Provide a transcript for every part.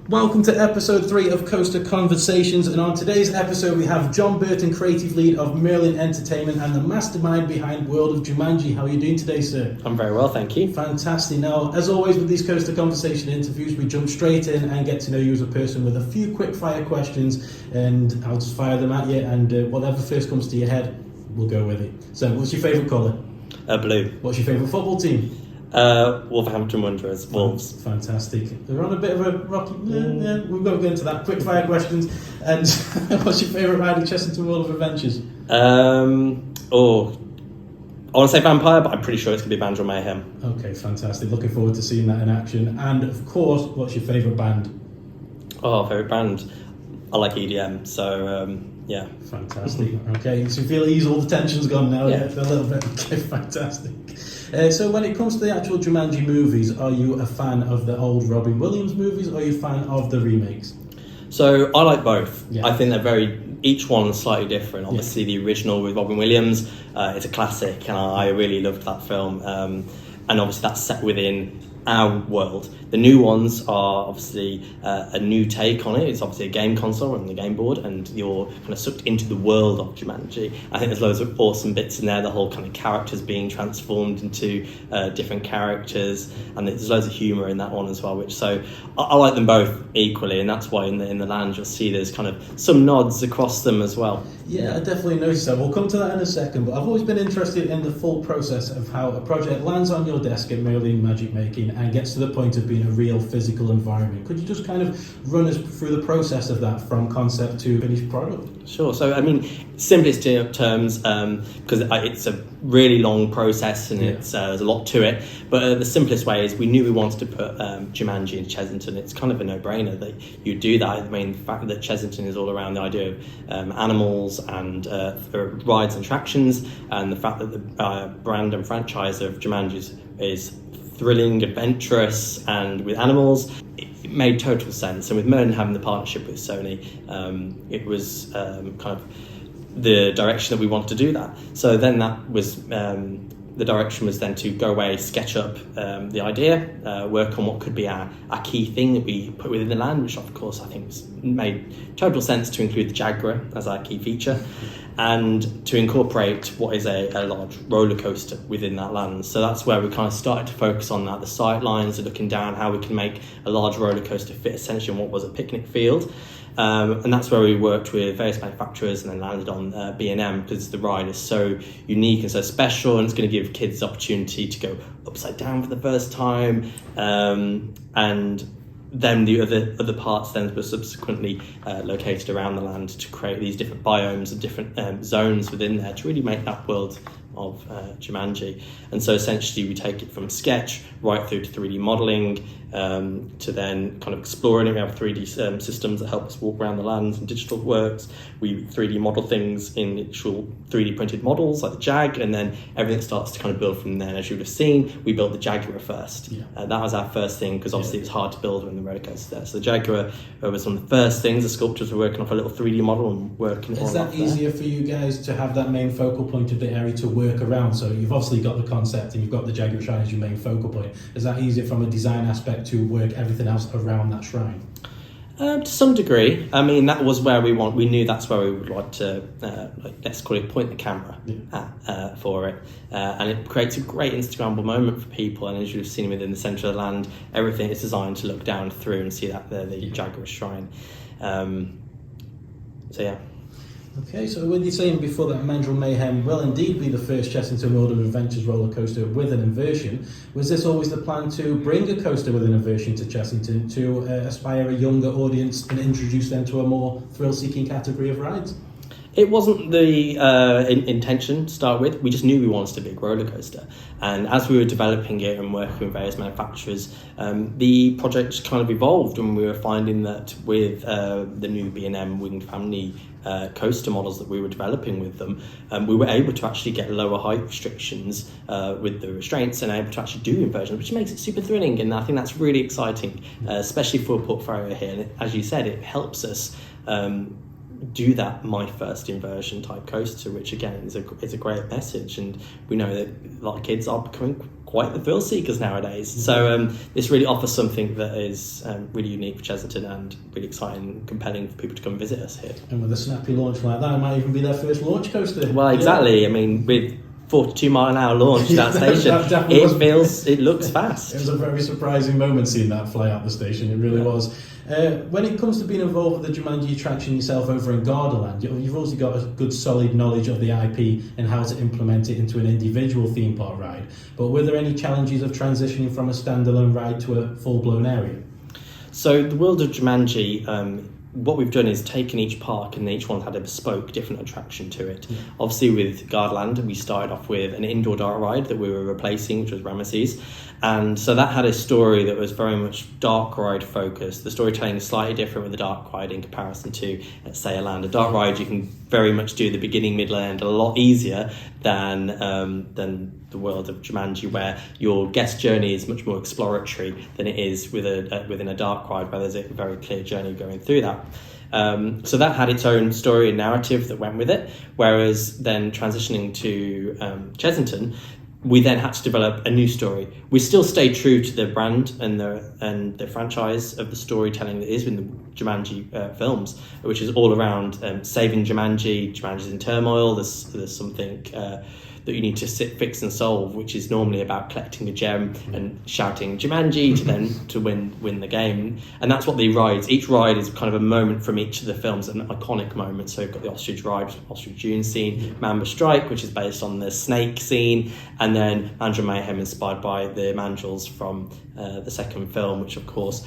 Welcome to episode 3 of Coaster Conversations, and on today's episode we have John Burton, creative lead of Merlin Entertainment and the mastermind behind World of Jumanji. How are you doing today, sir? I'm very well, thank you. Fantastic. Now, as always with these Coaster Conversation interviews, we jump straight in and get to know you as a person with a few quick fire questions, and I'll just fire them at you, and whatever first comes to your head, we'll go with it. So, what's your favourite colour? Blue. What's your favourite football team? Wolverhampton Wanderers, Wolves. Fantastic. They're on a bit of a rocky... Yeah, we'll go into that. Quick fire questions. And what's your favourite ride in Chessington World of Adventures? I want to say Vampire, but I'm pretty sure it's going to be Banjo Mayhem. Okay, fantastic. Looking forward to seeing that in action. And of course, what's your favourite band? Favourite band? I like EDM, so yeah. Fantastic. Okay, so you feel ease, all the tension's gone now? Yeah. A little bit. Okay, fantastic. So when it comes to the actual Jumanji movies, are you a fan of the old Robin Williams movies, or are you a fan of the remakes? So I like both. Yeah. I think each one is slightly different. Obviously, the original with Robin Williams, it's a classic, and I really loved that film. And obviously that's set within our world. The new ones are obviously a new take on it. It's obviously a game console and the game board, and you're kind of sucked into the world of Jumanji. I think there's loads of awesome bits in there, the whole kind of characters being transformed into different characters, and there's loads of humour in that one as well, so I like them both equally, and that's why in the land you'll see there's kind of some nods across them as well. Yeah, I definitely noticed that. We'll come to that in a second, but I've always been interested in the full process of how a project lands on your desk at Merlin Magic Making and gets to the point of being a real physical environment. Could you just kind of run us through the process of that from concept to finished product? Sure. So, I mean, simplest terms, because it's a really long process and there's a lot to it, but the simplest way is we knew we wanted to put Jumanji in Chessington. It's kind of a no-brainer that you do that. I mean, the fact that Chessington is all around the idea of animals and rides and attractions, and the fact that the brand and franchise of Jumanji is thrilling, adventurous, and with animals, it made total sense. And with Merlin having the partnership with Sony, it was kind of the direction that we wanted to do that. So then that was the direction was then to go away, sketch up the idea, work on what could be our key thing that we put within the land, which of course I think made total sense to include the Jaguar as our key feature, and to incorporate what is a large roller coaster within that land. So that's where we kind of started to focus on that, the sight lines, looking down how we can make a large roller coaster fit essentially on what was a picnic field. And that's where we worked with various manufacturers and then landed on B&M, because the ride is so unique and so special, and it's going to give kids the opportunity to go upside down for the first time. And then the other parts then were subsequently located around the land to create these different biomes and different zones within there to really make that world of Jumanji. And so essentially we take it from sketch right through to 3D modelling, to then kind of exploring it. We have 3D systems that help us walk around the land, and digital works. We 3D model things in actual 3D printed models like the Jag, and then everything starts to kind of build from there. As you would have seen, we built the Jaguar first. That was our first thing, because obviously it's hard to build when the roller coaster there. So the Jaguar was one of the first things. The sculptors were working off a little 3D model and working on. Is that easier for you guys to have that main focal point of the area to work around? So you've obviously got the concept and you've got the Jaguar Shrine as your main focal point. Is that easier from a design aspect to work everything else around that shrine? To some degree. I mean, that was where we knew that's where we would like to, let's call it, point the camera at, for it. And it creates a great Instagrammable moment for people. And as you've seen within the centre of the land, everything is designed to look down through and see that the Jaguar Shrine. So yeah. Okay, so what you're saying before that Banjo Mayhem will indeed be the first Chessington World of Adventures roller coaster with an inversion. Was this always the plan to bring a coaster with an inversion to Chessington to aspire a younger audience and introduce them to a more thrill-seeking category of rides? It wasn't the intention to start with. We just knew we wanted a big roller coaster. And as we were developing it and working with various manufacturers, the project kind of evolved, and we were finding that with the new B&M Winged Family coaster models that we were developing with them, we were able to actually get lower height restrictions with the restraints and able to actually do inversions, which makes it super thrilling. And I think that's really exciting, especially for a portfolio here. And as you said, it helps us do that my first inversion type coaster, which again is a great message. And we know that a lot of kids are becoming quite the thrill seekers nowadays. So this really offers something that is really unique for Chessington and really exciting and compelling for people to come visit us here. And with a snappy launch like that, it might even be their first launch coaster. Well, exactly. I mean, with 42-mile-an-hour launch to that station, it looks fast. It was a very surprising moment seeing that fly out the station. It really was. When it comes to being involved with the Jumanji attraction yourself over in Gardaland, you've also got a good solid knowledge of the IP and how to implement it into an individual theme park ride. But were there any challenges of transitioning from a standalone ride to a full-blown area? So the World of Jumanji, what we've done is taken each park and each one had a bespoke different attraction to it. Yeah. Obviously with Gardaland, we started off with an indoor dark ride that we were replacing, which was Ramesses. And so that had a story that was very much dark ride focused. The storytelling is slightly different with the dark ride in comparison to, let's say, a land. A dark ride, you can very much do the beginning, middle, and end a lot easier than the World of Jumanji, where your guest journey is much more exploratory than it is within a dark ride, where there's a very clear journey going through that. So that had its own story and narrative that went with it. Whereas then transitioning to Chessington, we then had to develop a new story. We still stayed true to the brand and the franchise of the storytelling that is in the Jumanji films, which is all around saving Jumanji. Jumanji's in turmoil. There's something that you need to fix and solve, which is normally about collecting a gem and shouting Jumanji to win the game. And that's what the rides. Each ride is kind of a moment from each of the films, an iconic moment. So you've got the ostrich ride, ostrich June scene, Mamba Strike, which is based on the snake scene, and then Mandrill Mayhem, inspired by the mandrills from the second film, which of course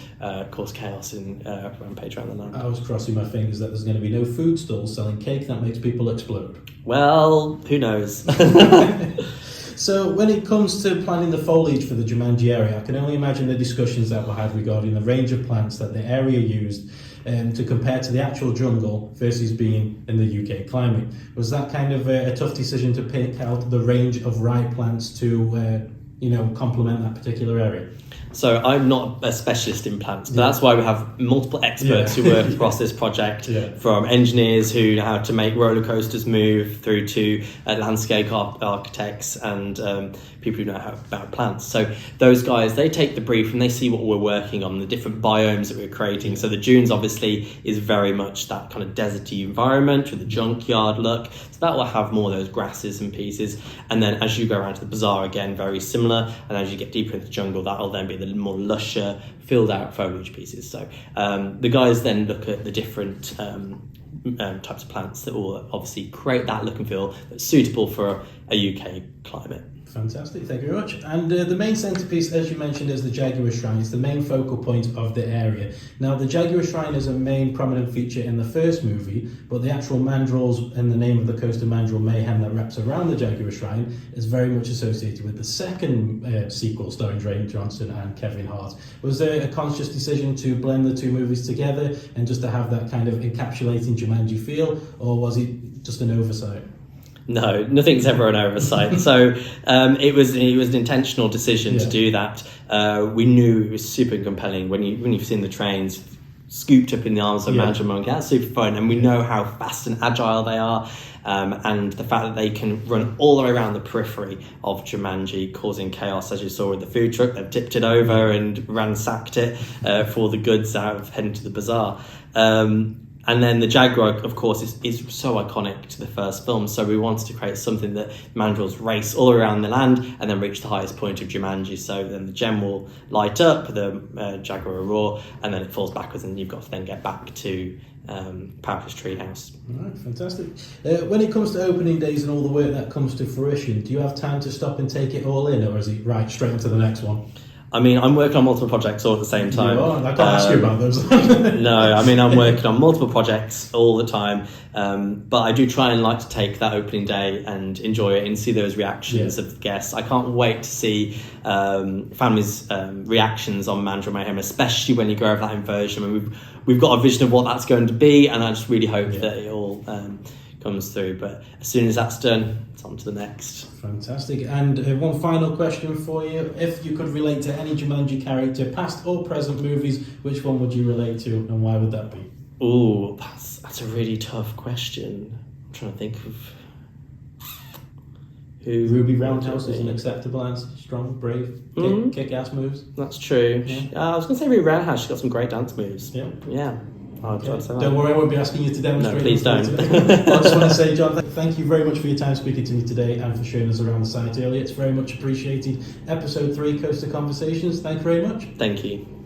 caused chaos in Rampage Around the Land. I was crossing my fingers that there's going to be no food stalls selling cake that makes people explode. Well, who knows? So when it comes to planning the foliage for the Jumanji area, I can only imagine the discussions that were had regarding the range of plants that the area used to compare to the actual jungle versus being in the UK climate. Was that kind of a tough decision to pick out the range of right plants to complement that particular area? So I'm not a specialist in plants, but that's why we have multiple experts who work across this project, from engineers who know how to make roller coasters move through to landscape architects and people who know how about plants. So those guys, they take the brief and they see what we're working on, the different biomes that we're creating. So the dunes obviously is very much that kind of deserty environment with the junkyard look. So that will have more of those grasses and pieces. And then as you go around to the bazaar, again, very similar. And as you get deeper into the jungle, that'll then be the more lusher, filled out foliage pieces. So the guys then look at the different types of plants that will obviously create that look and feel that's suitable for a UK climate. Fantastic, thank you very much. And the main centrepiece, as you mentioned, is the Jaguar Shrine. It's the main focal point of the area. Now, the Jaguar Shrine is a main prominent feature in the first movie, but the actual mandrills and the name of the coaster, Mandrill Mayhem, that wraps around the Jaguar Shrine is very much associated with the second sequel starring Dwayne Johnson and Kevin Hart. Was there a conscious decision to blend the two movies together and just to have that kind of encapsulating Jumanji feel, or was it just an oversight? No, nothing's ever an oversight. So it was an intentional decision to do that. We knew it was super compelling when you've seen the trains scooped up in the arms of Mandrill Monkey. That's super fun, and we know how fast and agile they are, and the fact that they can run all the way around the periphery of Jumanji, causing chaos, as you saw with the food truck. They've tipped it over and ransacked it for all the goods out of heading to the bazaar. And then the Jaguar, of course, is so iconic to the first film, so we wanted to create something that mandrills race all around the land and then reach the highest point of Jumanji. So then the gem will light up, the Jaguar will roar, and then it falls backwards, and you've got to then get back to Powerpuff Treehouse. All right, fantastic. When it comes to opening days and all the work that comes to fruition, do you have time to stop and take it all in, or is it right straight into the next one? I mean, I'm working on multiple projects all at the same time. I can't ask you about those. No, I mean, I'm working on multiple projects all the time. But I do try and like to take that opening day and enjoy it and see those reactions of the guests. I can't wait to see families' reactions on Mandrill Mayhem, especially when you go over that inversion. I mean, we've got a vision of what that's going to be, and I just really hope that it all comes through. But as soon as that's done, it's on to the next. Fantastic. And one final question for you. If you could relate to any Jumanji character, past or present movies, which one would you relate to, and why would that be? Ooh, that's a really tough question. I'm trying to think of Ruby Roundhouse is an acceptable answer. Strong, brave, kick-ass moves. That's true. Yeah. I was going to say Ruby Roundhouse. She's got some great dance moves. Yeah. Yeah. Okay. Don't worry, I won't be asking you to demonstrate. No, please don't. I just want to say, John, thank you very much for your time speaking to me today and for showing us around the site earlier. It's very much appreciated. Episode 3, Coaster Conversations. Thank you very much. Thank you.